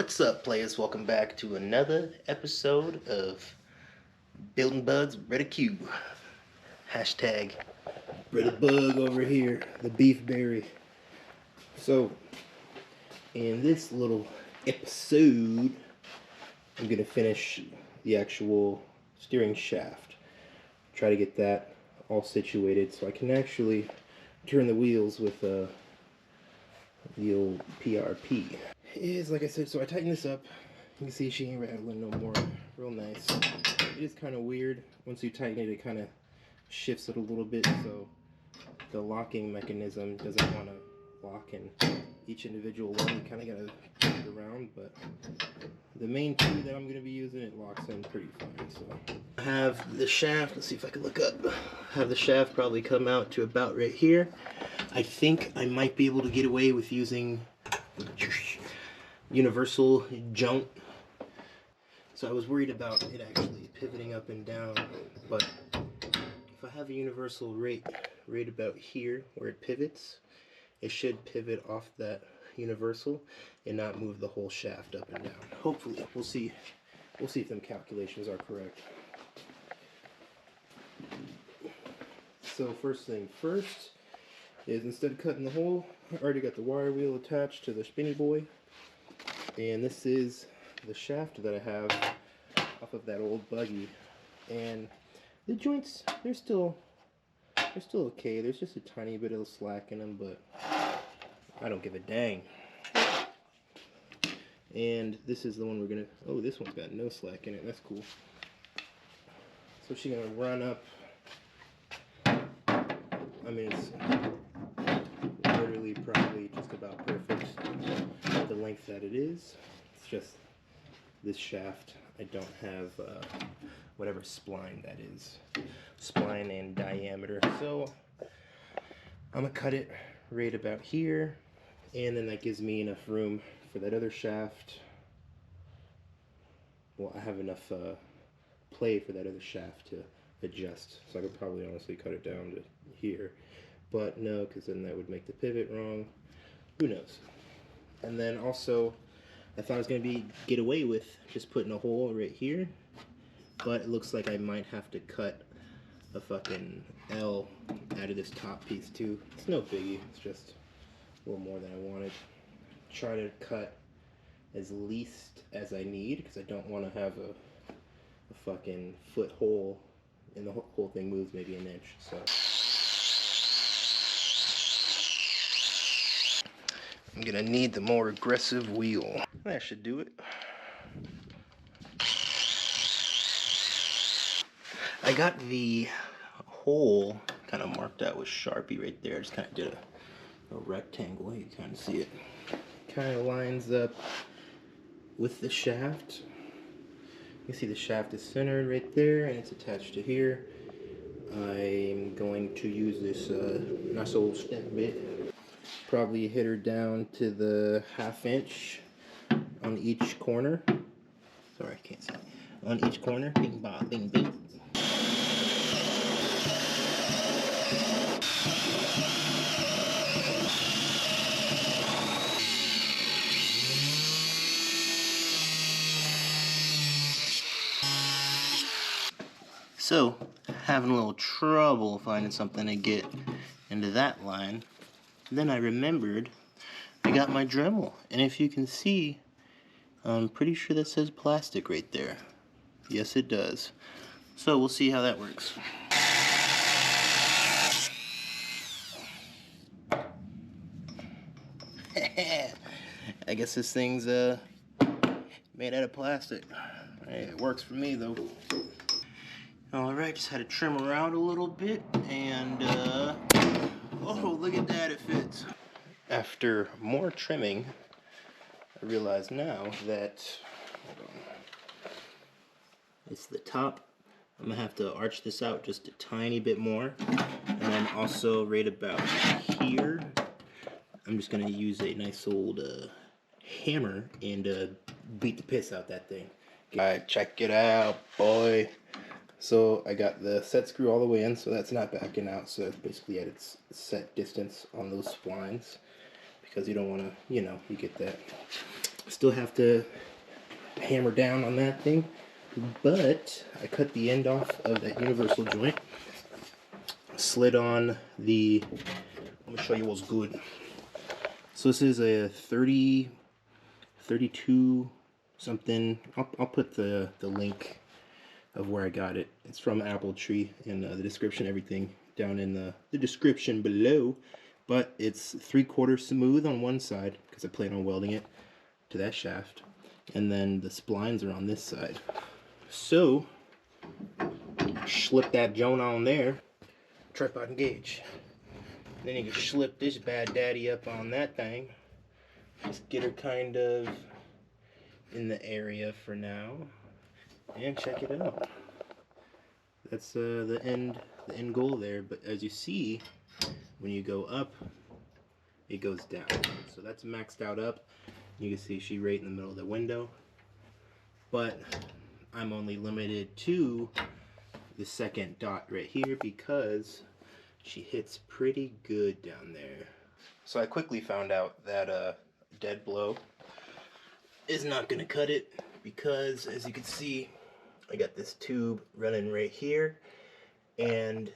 What's up, players? Welcome back to another episode of Building Bugs Brother Q. Hashtag Brother Bug over here, the beef berry. So, in this little episode, I'm going to finish the actual steering shaft. Try to get that all situated so I can actually turn the wheels with the old PRP. Is like I said, so I tighten this up. You can see she ain't rattling no more. Real nice. It is kind of weird. Once you tighten it, it kind of shifts it a little bit, so the locking mechanism doesn't want to lock in each individual one. You kind of got to move it around, but the main two that I'm going to be using, it locks in pretty fine. So I have the shaft. Let's see if I can look up. I have the shaft probably come out to about right here. I think I might be able to get away with using universal joint. So I was worried about it actually pivoting up and down, but if I have a universal right about here where it pivots, it should pivot off that universal and not move the whole shaft up and down. Hopefully. We'll see if them calculations are correct. So first thing first is, instead of cutting the hole, I already got the wire wheel attached to the spinny boy. And this is the shaft that I have off of that old buggy. And the joints, they're still okay. There's just a tiny bit of slack in them, but I don't give a dang. And this is the one we're gonna, oh, this one's got no slack in it. That's cool. So she's gonna run up. I mean, it's literally probably just about perfect, the length that it is. It's just this shaft, I don't have whatever spline that is, spline and diameter, so I'm gonna cut it right about here, and then that gives me enough room for that other shaft. Well, I have enough play for that other shaft to adjust, so I could probably honestly cut it down to here, but no, because then that would make the pivot wrong. Who knows? And then also, I thought I was gonna get away with just putting a hole right here, but it looks like I might have to cut a fucking L out of this top piece too. It's no biggie. It's just a little more than I wanted. Try to cut as least as I need, because I don't want to have a fucking foot hole, and the whole thing moves maybe an inch. So I'm gonna need the more aggressive wheel. That should do it. I got the hole kind of marked out with Sharpie right there. I just kind of did a rectangle. You kind of see it. Kind of lines up with the shaft. You can see the shaft is centered right there, and it's attached to here. I'm going to use this nice old step bit. Probably hit her down to the 1/2 inch on each corner. Sorry, I can't see. On each corner. Bing, bong, bing, bing. So, having a little trouble finding something to get into that line. Then I remembered I got my Dremel, and if you can see, I'm pretty sure that says plastic right there. Yes, it does. So we'll see how that works. I guess this thing's made out of plastic. Hey, it works for me though. Alright, just had to trim around a little bit, and oh, look at that, it fits. After more trimming, I realize now that, hold on, it's the top. I'm gonna have to arch this out just a tiny bit more, and then also right about here, I'm just gonna use a nice old hammer and beat the piss out that thing. Alright, check it out, boy. So I got the set screw all the way in, so that's not backing out, so it's basically at its set distance on those splines, because you don't want to, you know, you get that Still have to hammer down on that thing, but I cut the end off of that universal joint, slid on the, let me show you what's good. So this is a 30, 32 something. I'll put the link of where I got it. It's from Apple Tree in the description, everything down in the description below. But it's 3/4 smooth on one side because I plan on welding it to that shaft, and then the splines are on this side. So slip that joint on there, tripod engage. Then you can slip this bad daddy up on that thing. Just get her kind of in the area for now, and check it out. That's the end goal there. But as you see, when you go up, it goes down. So that's maxed out up. You can see she right in the middle of the window. But I'm only limited to the second dot right here because she hits pretty good down there. So I quickly found out that dead blow is not gonna cut it because, as you can see, I got this tube running right here, and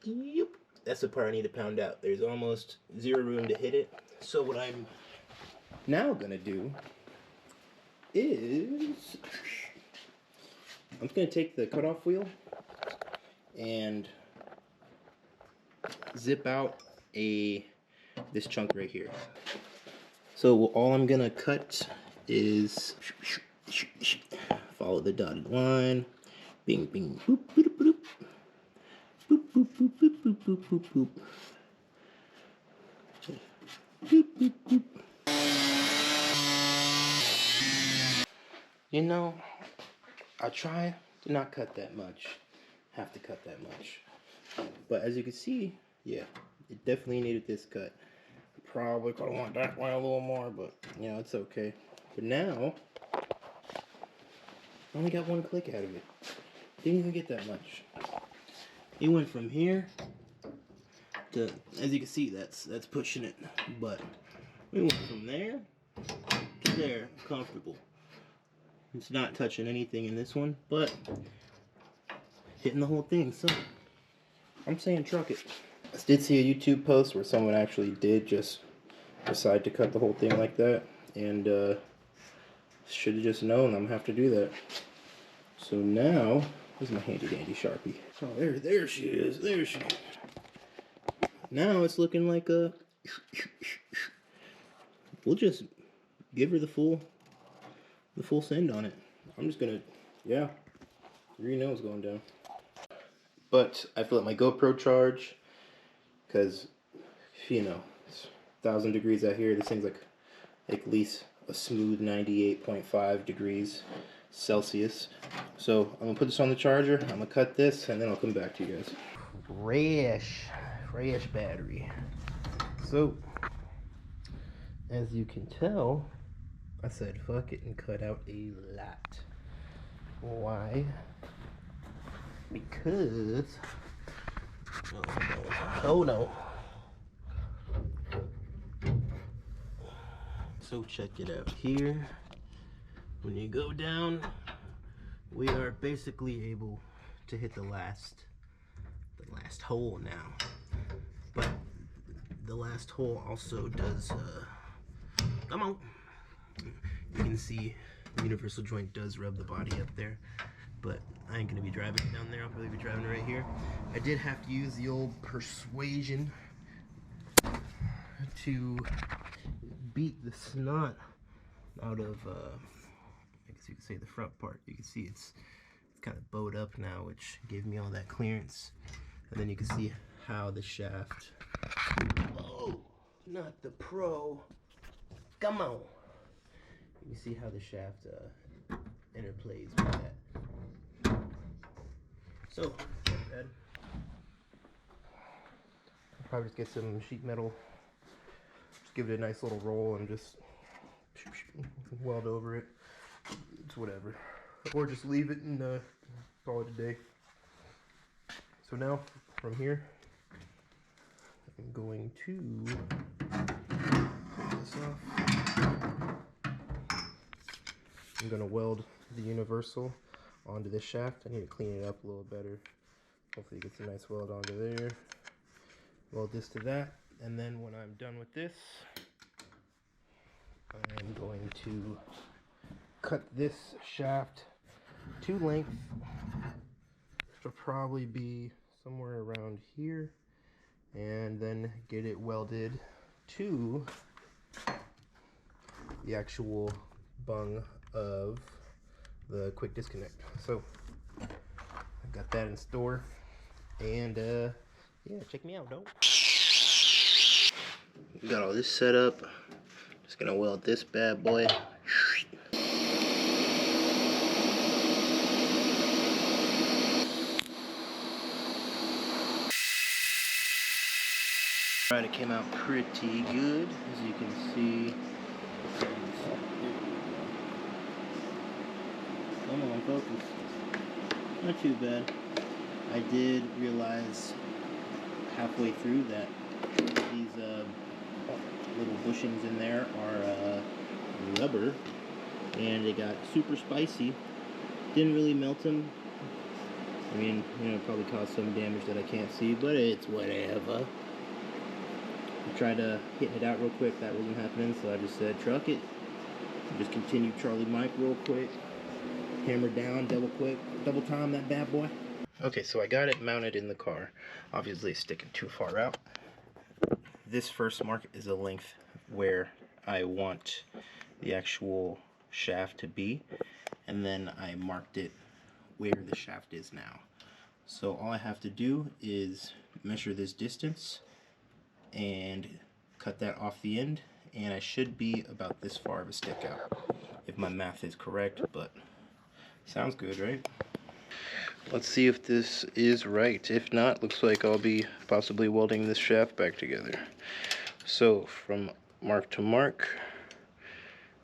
yep, that's the part I need to pound out. There's almost zero room to hit it. So what I'm now gonna do is I'm gonna take the cutoff wheel and zip out this chunk right here. So all I'm gonna cut is follow the dotted line. Bing, bing, boop, boop, boop, boop, boop, boop, boop, boop, boop, boop, boop. Boop, boop, boop. You know, I try to not cut that much. Have to cut that much. But as you can see, yeah, it definitely needed this cut. Probably could have went that way a little more, but you know, it's okay. But now, I only got one click out of it. Didn't even get that much. It went from here to, as you can see, that's pushing it. But we went from there to there, comfortable. It's not touching anything in this one, but hitting the whole thing. So I'm saying truck it. I did see a YouTube post where someone actually did just decide to cut the whole thing like that, and should have just known I'm gonna have to do that. So now, where's my handy dandy Sharpie? Oh, there she is. There she is. Now it's looking like a. We'll just give her the full send on it. I'm just gonna, yeah, you know what's going down. But I have to let my GoPro charge because, you know, it's 1,000 degrees out here. This thing's like at least a smooth 98.5 degrees Celsius. So I'm gonna put this on the charger. I'm gonna cut this, and then I'll come back to you guys. Fresh battery. So as you can tell, I said fuck it and cut out a lot. Why? Because oh no. So check it out here. When you go down, we are basically able to hit the last hole now. But the last hole also does come on. You can see the universal joint does rub the body up there, but I ain't gonna be driving it down there. I'll probably be driving it right here. I did have to use the old persuasion to beat the snot out of I guess you could say the front part. You can see it's kind of bowed up now, which gave me all that clearance. And then you can see how the shaft, oh, not the pro, come on. You can see how the shaft interplays with that. So, not bad. I'll probably just get some sheet metal, just give it a nice little roll and just weld over it. It's whatever. Or just leave it and call it a day. So now, from here, I'm going to pull this off. I'm gonna weld the universal onto this shaft. I need to clean it up a little better. Hopefully it gets a nice weld onto there. Weld this to that, and then when I'm done with this, I'm going to cut this shaft to length, which will probably be somewhere around here, and then get it welded to the actual bung of the quick disconnect. So I got that in store, and yeah, check me out, though. Got all this set up. Just gonna weld this bad boy. Alright, it came out pretty good, as you can see. Come on, focus. Not too bad. I did realize halfway through that these little bushings in there are rubber, and they got super spicy. Didn't really melt them. I mean, you know, probably caused some damage that I can't see, but it's whatever. I tried hitting it out real quick. That wasn't happening, so I just said truck it. Just continue Charlie Mike real quick. Hammer down, double time that bad boy. Okay, so I got it mounted in the car. Obviously it's sticking too far out. This first mark is a length where I want the actual shaft to be, and then I marked it where the shaft is now. So all I have to do is measure this distance and cut that off the end, and I should be about this far of a stick out, if my math is correct, but sounds good, right? Let's see if this is right. If not, looks like I'll be possibly welding this shaft back together. So from mark to mark,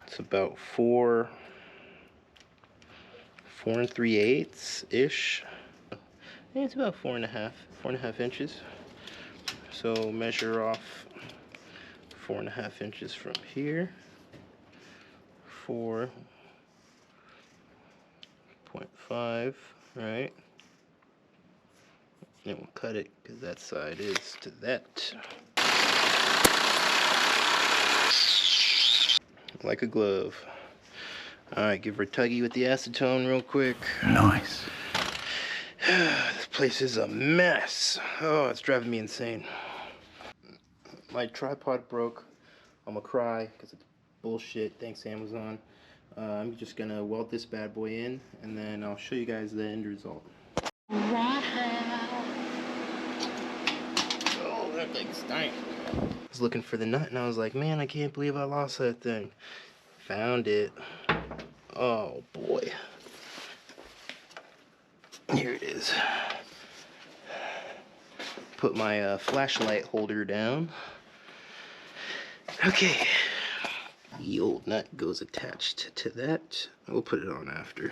it's about 4 3/8 ish. Yeah, it's about 4.5 inches. So measure off 4.5 inches from here. 4.5, right? And we'll cut it because that side is to that. Like a glove. Alright, give her a tuggy with the acetone real quick. Nice. This place is a mess. Oh, it's driving me insane. My tripod broke. I'm gonna cry because it's bullshit. Thanks, Amazon. I'm just gonna weld this bad boy in, and then I'll show you guys the end result. Oh, that thing stank. I was looking for the nut, and I was like, man, I can't believe I lost that thing. Found it. Oh boy. Here it is. Put my flashlight holder down. Okay. The old nut goes attached to that. We'll put it on after.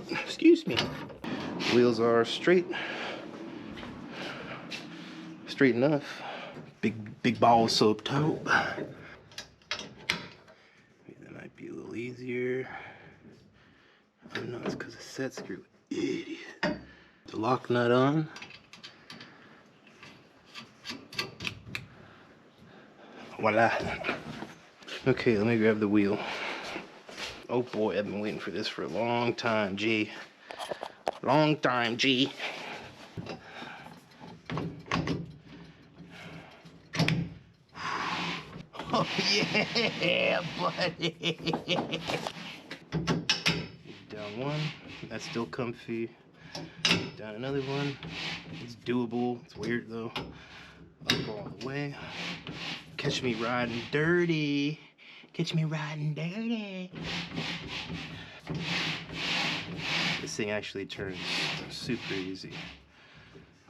Excuse me. Wheels are straight. Straight enough. Big ball of soap taupe. That might be a little easier. I don't know, it's because of set screw. Idiot. The lock nut on. Voila. Okay, let me grab the wheel. Oh boy, I've been waiting for this for a long time, G. Long time, G. Oh yeah, buddy. Down one. That's still comfy. Down another one. It's doable. It's weird though. Up all the way. Catch me riding dirty. Catch me riding dirty. This thing actually turns super easy.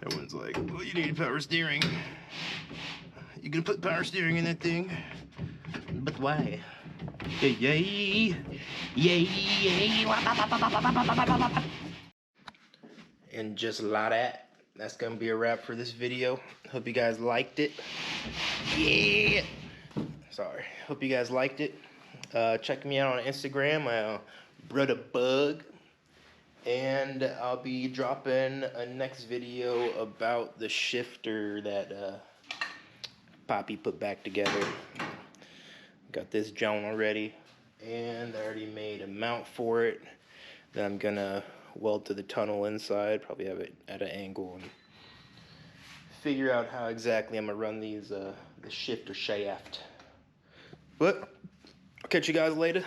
Everyone's like, well, you need power steering. You gonna put power steering in that thing? But why? Yay! Yay! Yay! And just like that, that's gonna be a wrap for this video. Hope you guys liked it. Yeah! Sorry. Hope you guys liked it. Check me out on Instagram, Brother Bug. And I'll be dropping a next video about the shifter that Poppy put back together. Got this joint already, and I already made a mount for it that I'm gonna weld to the tunnel inside. Probably have it at an angle and figure out how exactly I'm gonna run these the shifter shaft. But I'll catch you guys later.